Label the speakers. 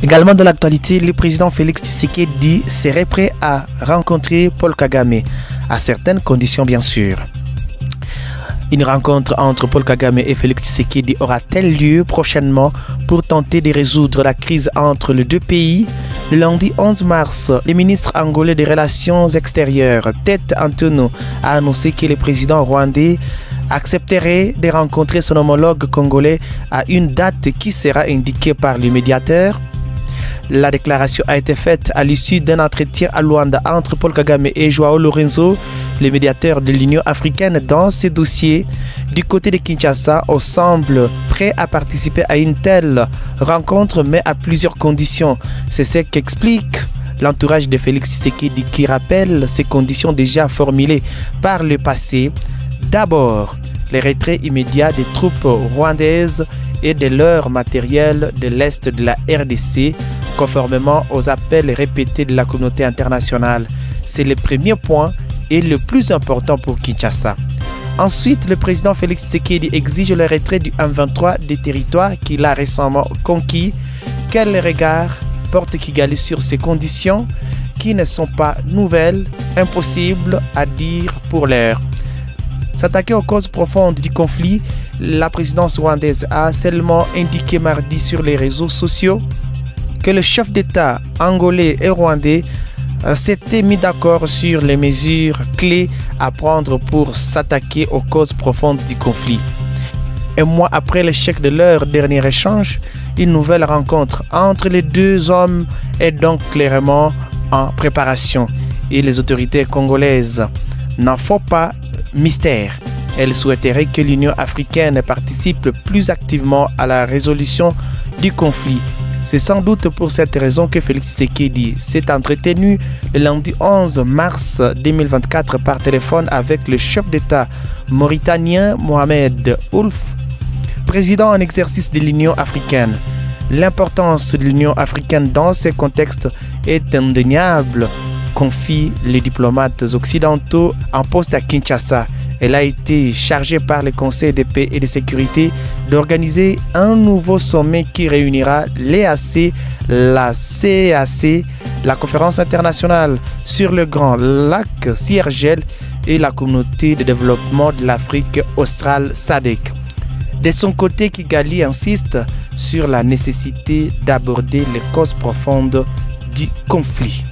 Speaker 1: Également dans l'actualité, le président Félix Tshisekedi serait prêt à rencontrer Paul Kagame, à certaines conditions bien sûr. Une rencontre entre Paul Kagame et Félix Tshisekedi aura-t-elle lieu prochainement pour tenter de résoudre la crise entre les deux pays? Le lundi 11 mars, le ministre angolais des Relations extérieures, Tete Antonio, a annoncé que le président rwandais accepterait de rencontrer son homologue congolais à une date qui sera indiquée par le médiateur. La déclaration a été faite à l'issue d'un entretien à Luanda entre Paul Kagame et Joao Lorenzo, le médiateur de l'Union africaine dans ce dossier. Du côté de Kinshasa, on semble prêt à participer à une telle rencontre, mais à plusieurs conditions. C'est ce qu'explique l'entourage de Félix Tshisekedi qui rappelle ces conditions déjà formulées par le passé. D'abord, le retrait immédiat des troupes rwandaises et de leur matériel de l'Est de la RDC, conformément aux appels répétés de la communauté internationale. C'est le premier point et le plus important pour Kinshasa. Ensuite, le président Félix Tshisekedi exige le retrait du M23 des territoires qu'il a récemment conquis. Quel regard porte Kigali sur ces conditions qui ne sont pas nouvelles, impossibles à dire pour l'heure? S'attaquer aux causes profondes du conflit, la présidence rwandaise a seulement indiqué mardi sur les réseaux sociaux que le chef d'État angolais et rwandais s'étaient mis d'accord sur les mesures clés à prendre pour s'attaquer aux causes profondes du conflit. Un mois après l'échec de leur dernier échange, une nouvelle rencontre entre les deux hommes est donc clairement en préparation et les autorités congolaises n'en font pas mystère. Elle souhaiterait que l'Union africaine participe plus activement à la résolution du conflit. C'est sans doute pour cette raison que Félix Tshisekedi s'est entretenu le lundi 11 mars 2024 par téléphone avec le chef d'État mauritanien Mohamed Ould, président en exercice de l'Union africaine. L'importance de l'Union africaine dans ce contexte est indéniable, confie les diplomates occidentaux en poste à Kinshasa. Elle a été chargée par le Conseil de paix et de sécurité d'organiser un nouveau sommet qui réunira l'EAC, la CEAC, la Conférence internationale sur le Grand Lac CIRGL et la Communauté de développement de l'Afrique australe SADC. De son côté, Kigali insiste sur la nécessité d'aborder les causes profondes du conflit.